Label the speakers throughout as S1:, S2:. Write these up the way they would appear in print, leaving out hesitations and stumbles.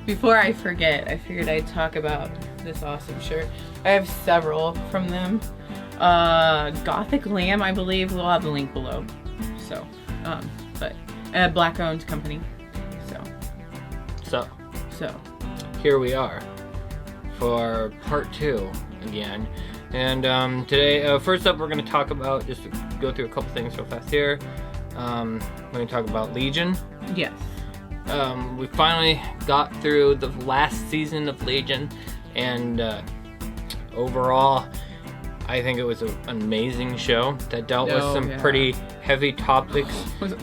S1: before I forget, I figured I'd talk about this awesome shirt. I have several from them. Gothic Lamb, I believe. We'll have the link below. So, but a black-owned company. So
S2: here we are for part 2 again. And today, first up, we're going to talk about, just to go through a couple things real fast here. We're going to talk about Legion.
S1: Yes.
S2: We finally got through the last season of Legion, and overall, I think it was an amazing show that dealt with some pretty heavy topics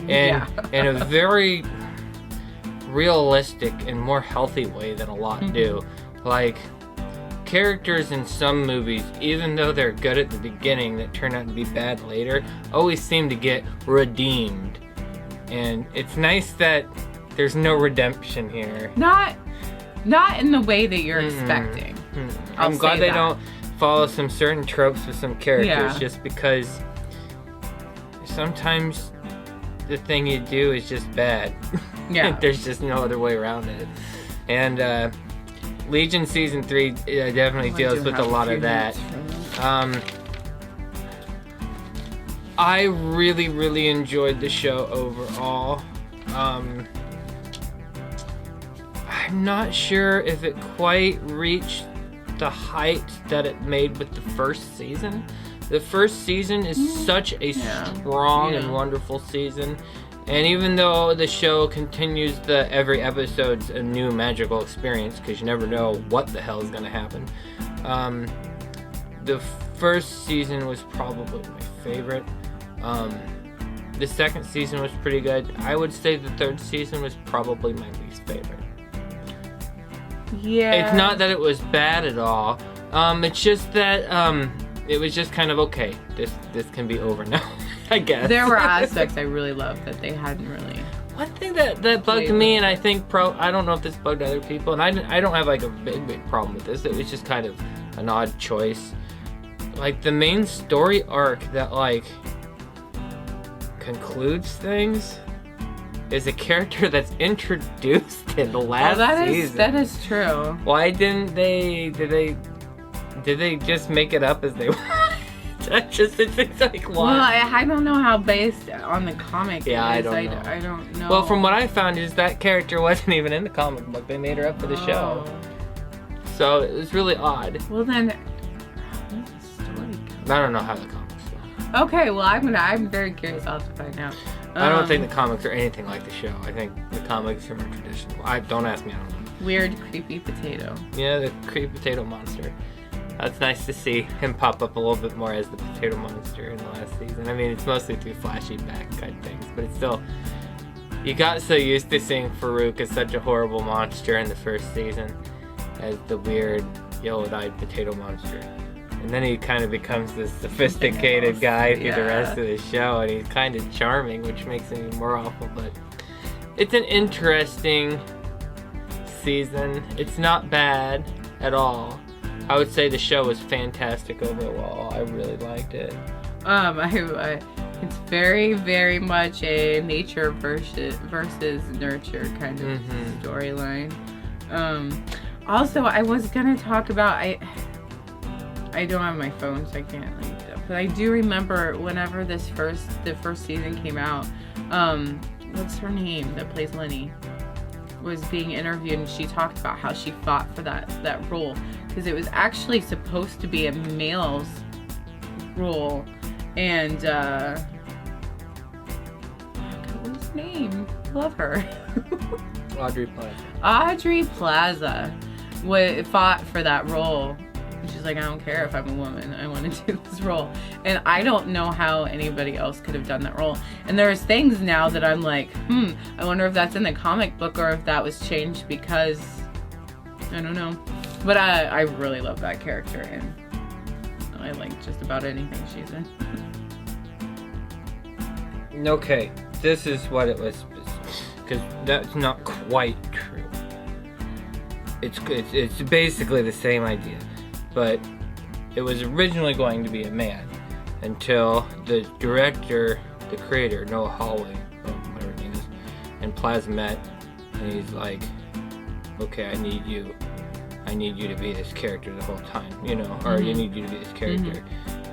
S2: and in a very realistic and more healthy way than a lot do. Like, characters in some movies, even though they're good at the beginning that turn out to be bad later, always seem to get redeemed. And it's nice that there's no redemption here.
S1: Not in the way that you're expecting.
S2: I'm glad they don't follow some certain tropes with some characters just because sometimes the thing you do is just bad. Yeah. There's just no other way around it. And Legion Season 3 definitely deals with a lot of that. I really, really enjoyed the show overall. I'm not sure if it quite reached the height that it made with the first season. The first season is such a strong and wonderful season. And even though the show continues every episode's a new magical experience, because you never know what the hell is going to happen, the first season was probably my favorite. The second season was pretty good. I would say the third season was probably my least favorite.
S1: Yeah.
S2: It's not that it was bad at all. It's just that it was just kind of okay. This can be over now. I guess.
S1: There were aspects I really loved that they hadn't really.
S2: One thing that bugged me, and I think I don't know if this bugged other people, and I don't have like a big problem with this. It was just kind of an odd choice. Like the main story arc that like concludes things is a character that's introduced in the last season.
S1: That is true.
S2: Why didn't they? Did they just make it up as they want? It's like, why?
S1: Well, I don't know how based on the comic.
S2: Yeah, I don't know.
S1: I don't know.
S2: Well, from what I found is that character wasn't even in the comic book. They made her up for the show. So it was really odd.
S1: Well then, how does the story go?
S2: I don't know how the comics go.
S1: Okay, well I'm very curious. I'll have to find out.
S2: I don't think the comics are anything like the show. I think the comics are more traditional. Don't ask me. I don't know.
S1: Weird, creepy potato.
S2: Yeah, the creepy potato monster. It's nice to see him pop up a little bit more as the potato monster in the last season. I mean, it's mostly through flashy back kind of things, but it's still, you got so used to seeing Farouk as such a horrible monster in the first season as the weird yellow-eyed potato monster. And then he kind of becomes this sophisticated guy through the rest of the show, and he's kind of charming, which makes him even more awful, but it's an interesting season. It's not bad at all. I would say the show was fantastic overall. I really liked it.
S1: It's very, very much a nature versus nurture kind of storyline. Also, I was gonna talk about I don't have my phone, so I can't link it up. But I do remember whenever the first season came out. What's her name that plays Lenny? Was being interviewed, and she talked about how she fought for that role because it was actually supposed to be a male's role, and what was her name? Love her.
S2: Aubrey Plaza.
S1: Aubrey Plaza fought for that role. And she's like, I don't care if I'm a woman. I want to do this role. And I don't know how anybody else could have done that role. And there's things now that I'm like, I wonder if that's in the comic book or if that was changed because, I don't know. But I really love that character, and I like just about anything she's in.
S2: Okay, this is what it was, because that's not quite true. It's basically the same idea. But it was originally going to be a man until the director, the creator, Noah Hawley, or whatever his name is, and Plaza met, and he's like, okay, I need you to be this character the whole time, you know, or you need you to be this character.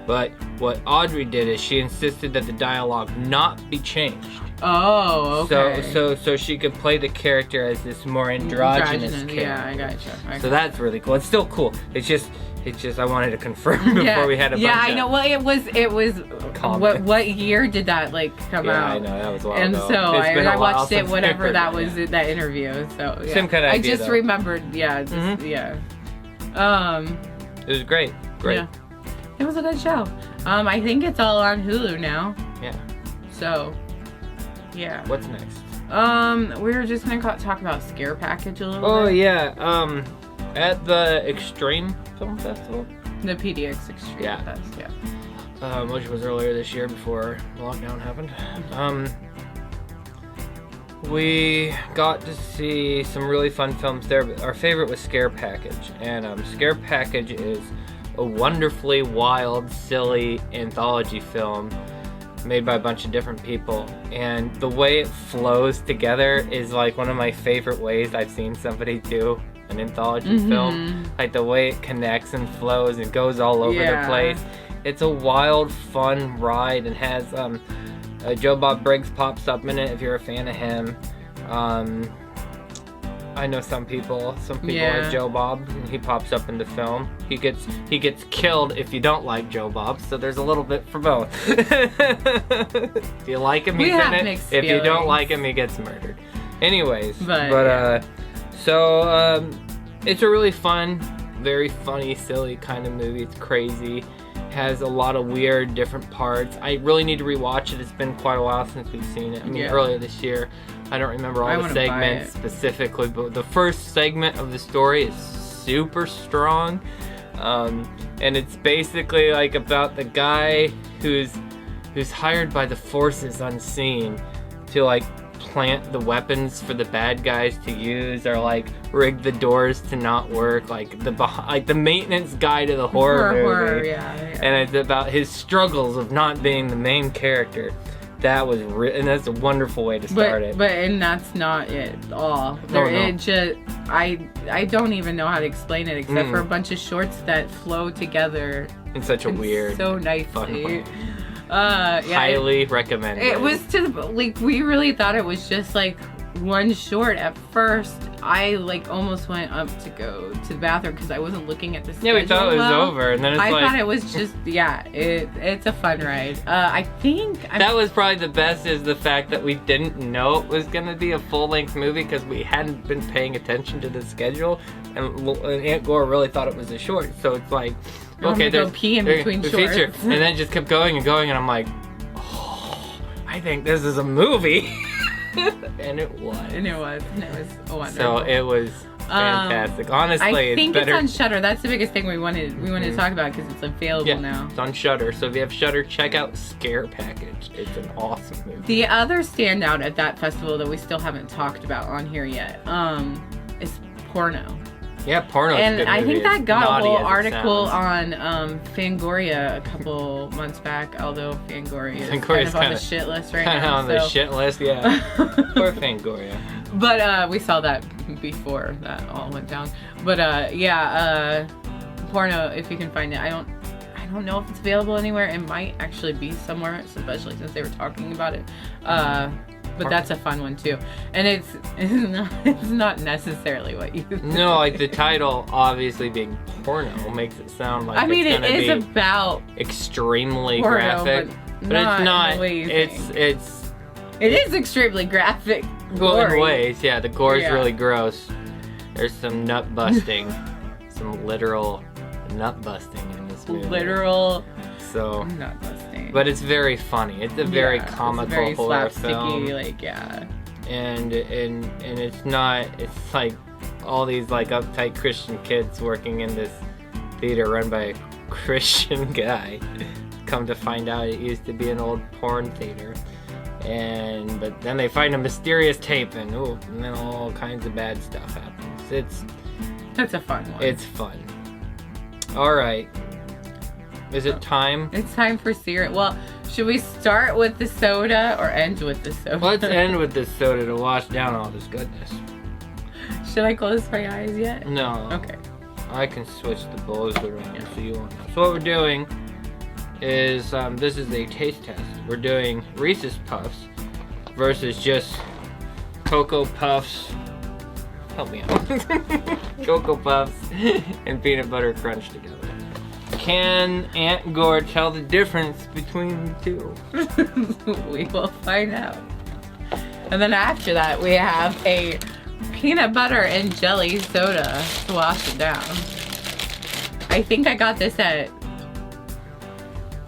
S2: But what Audrey did is she insisted that the dialogue not be changed.
S1: Oh, okay.
S2: So she could play the character as this more androgynous character.
S1: Yeah, I gotcha.
S2: So that's really cool. It's still cool. It's just I wanted to confirm before we had a bunch
S1: I know. Well, it was what year did that come out?
S2: Yeah, I know, that was a while
S1: and
S2: ago.
S1: so I watched it whenever that was that interview. So yeah.
S2: Same kind of idea,
S1: I just remembered, yeah.
S2: It was great.
S1: Yeah. It was a good show. I think it's all on Hulu now.
S2: Yeah.
S1: So, yeah.
S2: What's next?
S1: We were just gonna talk about Scare Package a little bit.
S2: Oh yeah. At the Extreme Film Festival.
S1: The PDX Extreme Fest. Yeah.
S2: Which was earlier this year before lockdown happened. We got to see some really fun films there. But our favorite was Scare Package, and Scare Package is a wonderfully wild, silly anthology film made by a bunch of different people, and the way it flows together is like one of my favorite ways I've seen somebody do an anthology film. Like the way it connects and flows and goes all over the place. It's a wild, fun ride, and has Joe Bob Briggs pops up in it if you're a fan of him. I know some people like Joe Bob, and he pops up in the film. He gets killed if you don't like Joe Bob, so there's a little bit for both. If you like him, he's in it. If you don't like him, he gets murdered. Anyways, so it's a really fun, very funny, silly kind of movie. It's crazy. Has a lot of weird, different parts. I really need to rewatch it. It's been quite a while since we've seen it. I mean, earlier this year. I don't remember all the segments specifically, but the first segment of the story is super strong. And it's basically like about the guy who's hired by the forces unseen to like plant the weapons for the bad guys to use, or like rig the doors to not work, like the maintenance guy to the horror movie. And it's about his struggles of not being the main character. That was and that's a wonderful way to start it.
S1: And that's not it at all. It just I don't even know how to explain it except for a bunch of shorts that flow together
S2: in such a weird,
S1: so nicely.
S2: Fun way. Highly recommended.
S1: It was we really thought it was just like one short at first. I almost went up to go to the bathroom because I wasn't looking at the schedule.
S2: Yeah, we thought it was over, and then it's
S1: I thought it was just it's a fun ride. I think
S2: that was probably the best, is the fact that we didn't know it was gonna be a full-length movie because we hadn't been paying attention to the schedule, and Aunt Gore really thought it was a short. So it's like, okay,
S1: there's pee in between shorts,
S2: and then it just kept going and going, and I'm like, oh, I think this is a movie. And it was wonderful. So it was fantastic. Honestly,
S1: I think
S2: it's better.
S1: It's on Shudder. That's the biggest thing we wanted to talk about because it's available now.
S2: It's on Shudder. So if you have Shudder, check out Scare Package. It's an awesome movie.
S1: The other standout at that festival that we still haven't talked about on here yet is Porno.
S2: Yeah, Porno.
S1: And I think that got a whole article on Fangoria a couple months back, although Fangoria is kind of on the shit list right now.
S2: Kind of on the shit list, yeah. Poor Fangoria.
S1: But we saw that before that all went down. But Porno, if you can find it. I don't know if it's available anywhere. It might actually be somewhere, especially since they were talking about it. But that's a fun one too, and it's not necessarily what you think.
S2: No, like the title obviously being porno makes it sound like
S1: it is about
S2: extremely
S1: porno,
S2: graphic, but it's not. It
S1: is extremely graphic.
S2: Well, in ways, yeah. The gore is really gross. There's some nut busting, some literal nut busting in this movie.
S1: Literal.
S2: So
S1: nut busting.
S2: But it's very funny. It's a very comical horror film. And it's not. It's like all these like uptight Christian kids working in this theater run by a Christian guy. Come to find out, it used to be an old porn theater. But then they find a mysterious tape, and then all kinds of bad stuff happens.
S1: That's a fun one.
S2: It's fun. All right. Is it time?
S1: It's time for cereal. Well, should we start with the soda or end with the soda?
S2: Let's end with the soda to wash down all this goodness.
S1: Should I close my eyes yet?
S2: No.
S1: Okay.
S2: I can switch the bowls around so you won't. So what we're doing is, this is a taste test. We're doing Reese's Puffs versus just Cocoa Puffs. Help me out. Cocoa Puffs and Peanut Butter Crunch together. Can Aunt Gore tell the difference between the two?
S1: We will find out. And then after that, we have a peanut butter and jelly soda to wash it down. I think I got this at,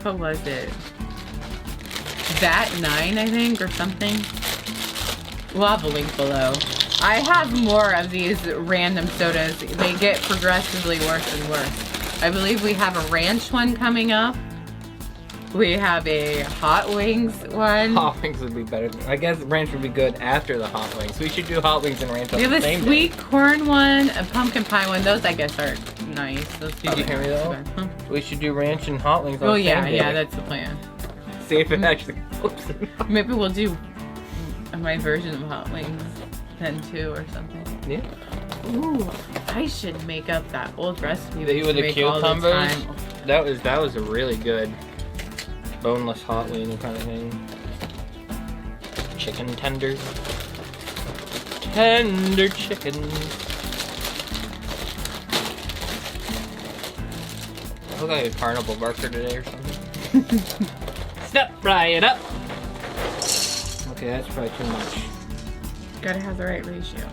S1: what was it? VAT 9, I think, or something. We'll have a link below. I have more of these random sodas. They get progressively worse and worse. I believe we have a ranch one coming up. We have a hot wings one.
S2: Hot wings would be better. I guess ranch would be good after the hot wings. We should do hot wings and ranch on
S1: We
S2: the
S1: have
S2: same
S1: a sweet corn one, a pumpkin pie one. Those I guess are nice. Those
S2: Did you hear me though?
S1: Huh?
S2: We should do ranch and hot wings on
S1: Oh
S2: the
S1: yeah,
S2: same day.
S1: yeah, that's the plan.
S2: See if it actually goes.
S1: Maybe we'll do my version of hot wings then too, or something.
S2: Yeah.
S1: Ooh, I should make up that old recipe
S2: That you with the
S1: make all the
S2: cucumbers?
S1: time.
S2: That was a really good boneless hot wing kind of thing. Chicken tenders. Tender chicken. I look like a carnival barker today or something. Step right up. Okay, that's probably too much.
S1: Gotta have the right ratio.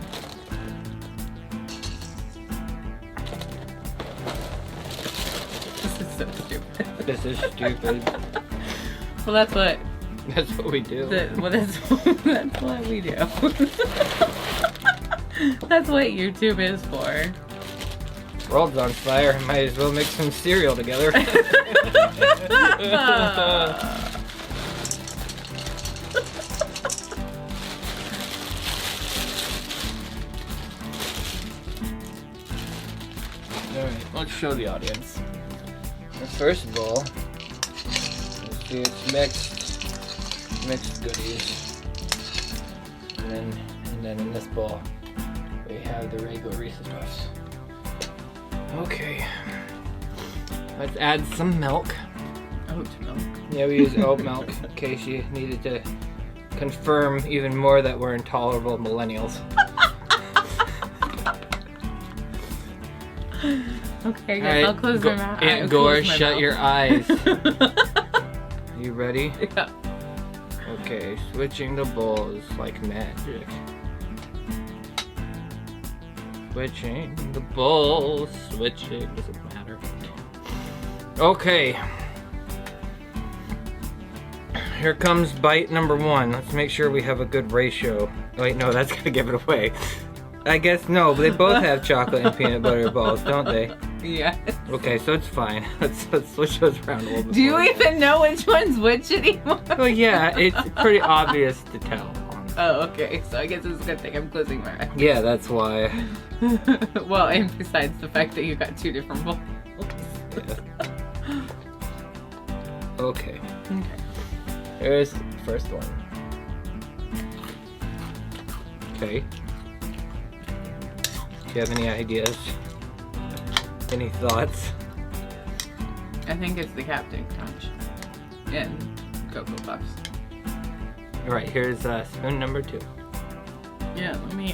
S1: This is so stupid.
S2: This is stupid.
S1: Well, that's what.
S2: That's what we do.
S1: That's what we do. That's what YouTube is for.
S2: World's on fire. Might as well mix some cereal together. Alright, let's show the audience. The first bowl, let's see, it's mixed goodies. And then in this bowl, we have the regular Reese's Puffs. Okay, let's add some milk.
S1: Oat milk.
S2: Yeah, we use oat milk in case you needed to confirm even more that we're intolerable millennials.
S1: Okay, guys, I'll close my mouth.
S2: Aunt Gore, shut your eyes. You ready?
S1: Yeah.
S2: Okay, switching the bowls like magic. Switching the bowls, switching, doesn't matter. Okay. Here comes bite number one. Let's make sure we have a good ratio. Wait, no, that's gonna give it away. I guess no, but they both have chocolate and peanut butter balls, don't they?
S1: Yes.
S2: Okay, so it's fine. Let's switch those around a little bit.
S1: Do you
S2: more.
S1: even know which one's which anymore?
S2: Well, yeah, it's pretty obvious to tell.
S1: Oh, okay. So I guess it's a good thing I'm closing my eyes.
S2: Yeah, that's why.
S1: Well, and besides the fact that you got two different bowls.
S2: Yeah. Okay.
S1: Okay.
S2: Here's the first one. Okay. Do you have any ideas? Any thoughts?
S1: I think it's the Captain Crunch and Cocoa Puffs.
S2: Alright, here's spoon number 2.
S1: Yeah, let me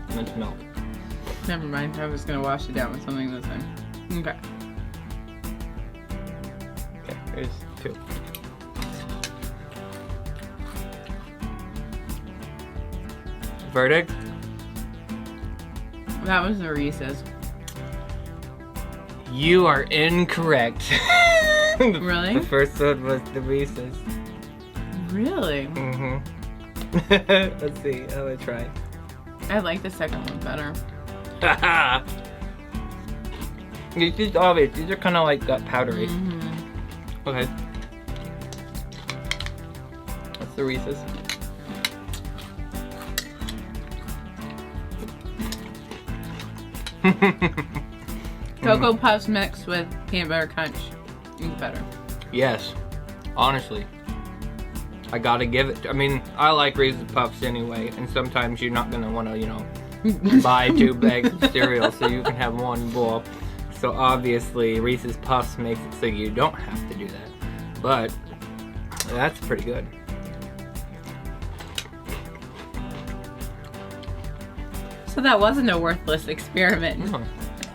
S2: It's milk.
S1: never mind. I was gonna wash it down with something this time. Okay.
S2: Okay, here's 2. Verdict?
S1: That was the Reese's.
S2: You are incorrect.
S1: Really?
S2: The first one was the Reese's.
S1: Really?
S2: Mm-hmm. Let's see. I'm gonna try.
S1: I like the second one better.
S2: It's just obvious. These are kind of like powdery.
S1: Mm-hmm.
S2: Okay. That's the Reese's.
S1: Cocoa Puffs mixed with peanut butter crunch is better.
S2: Yes. Honestly. I gotta give it. I mean, I like Reese's Puffs anyway, and sometimes you're not gonna want to, buy 2 bags of cereal so you can have 1 bowl. So obviously Reese's Puffs makes it so you don't have to do that. But that's pretty good.
S1: So that wasn't a worthless experiment.
S2: No,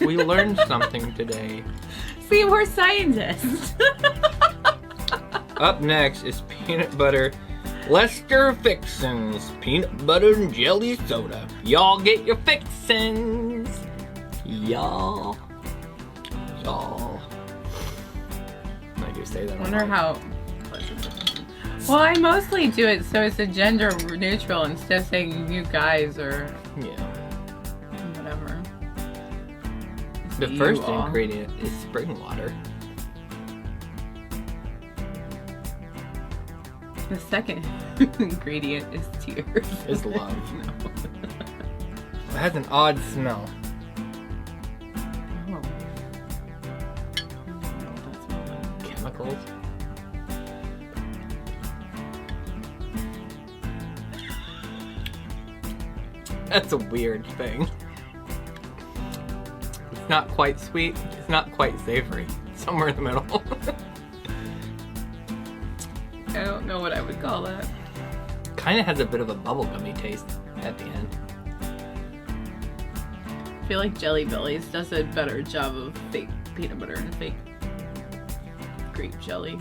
S2: we learned something today.
S1: See, we're scientists.
S2: Up next is peanut butter Lester Fixins peanut butter and jelly soda. Y'all get your fixins. Y'all. I do say that.
S1: I wonder how. Well, I mostly do it so it's a gender neutral instead of saying you guys or whatever.
S2: The first ingredient is spring water.
S1: The second ingredient is tears.
S2: Is love.
S1: No.
S2: It has an odd smell.
S1: Oh. I don't know what that smells like.
S2: Chemicals. That's a weird thing. It's not quite sweet. It's not quite savory. It's somewhere in the middle.
S1: I don't know what I would call that.
S2: Kind of has a bit of a bubblegummy taste at the end.
S1: I feel like Jelly Bellies does a better job of fake peanut butter and fake grape jelly.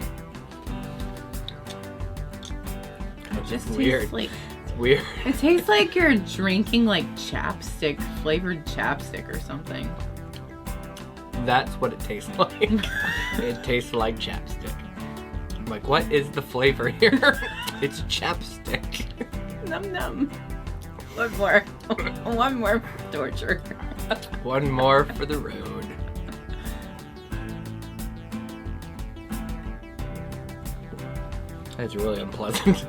S1: It just
S2: weird.
S1: tastes like
S2: It's weird.
S1: it tastes like you're drinking like chapstick, flavored chapstick or something.
S2: That's what it tastes like. It tastes like chapstick. I'm like, what is the flavor here? It's chapstick.
S1: Num num. One more. One more torture.
S2: One more for the road. That's really unpleasant.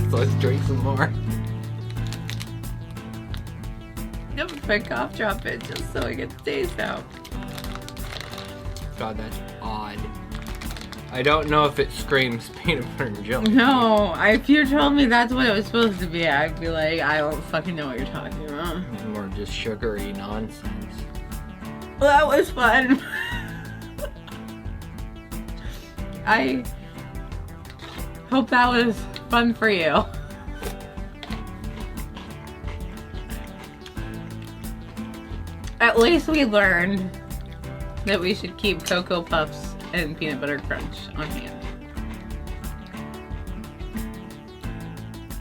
S2: So let's drink some more.
S1: Yep, if I cough drop it just so I get the taste out.
S2: God, that's odd. I don't know if it screams peanut butter and jelly.
S1: No, if you told me that's what it was supposed to be, I'd be like, I don't fucking know what you're talking about.
S2: It's more just sugary nonsense.
S1: Well, that was fun. I hope that was fun for you. At least we learned that we should keep Cocoa Puffs and Peanut Butter Crunch on hand.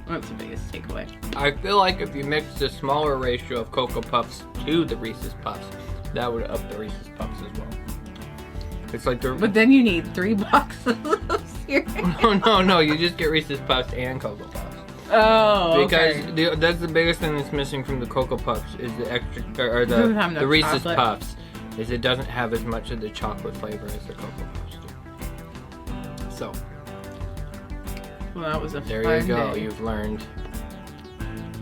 S1: That's the biggest takeaway.
S2: I feel like if you mix a smaller ratio of Cocoa Puffs to the Reese's Puffs, that would up the Reese's Puffs as well. It's like the...
S1: But then you need 3 boxes of cereal.
S2: No, you just get Reese's Puffs and Cocoa Puffs.
S1: Oh,
S2: Because
S1: okay.
S2: that's the biggest thing that's missing from the Cocoa Puffs is the extra, or
S1: Doesn't have
S2: the
S1: enough
S2: Reese's
S1: chocolate.
S2: Puffs, is it doesn't have as much of the chocolate flavor as the Cocoa Puffs do. So,
S1: Well, that was a
S2: there
S1: fun
S2: you go.
S1: day.
S2: You've learned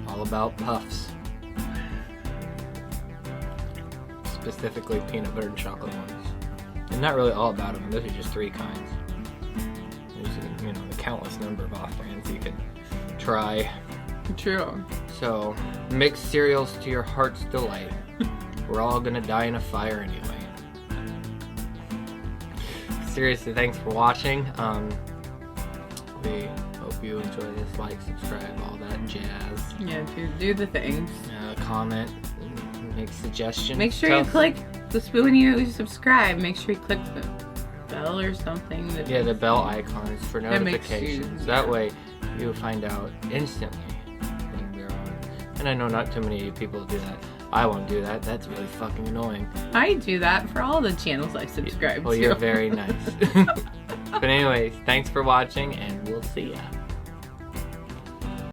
S2: all about Puffs. Specifically peanut butter and chocolate ones. And not really all about them. Those are just 3 kinds. There's, a countless number of off-brands you can try.
S1: True.
S2: So, mix cereals to your heart's delight. We're all gonna die in a fire anyway. Seriously, thanks for watching. We hope you enjoy this. Like, subscribe, all that jazz.
S1: Yeah, do the things.
S2: Comment, make suggestions.
S1: Make sure you click when you subscribe. Make sure you click the bell or something.
S2: Yeah, the bell icon is for
S1: That makes you-
S2: notifications. That way, you'll find out instantly when we're on. And I know not too many people do that. I won't do that. That's really fucking annoying.
S1: I do that for all the channels I subscribe
S2: Well,
S1: to.
S2: you're very nice. But anyways, thanks for watching, and we'll see ya.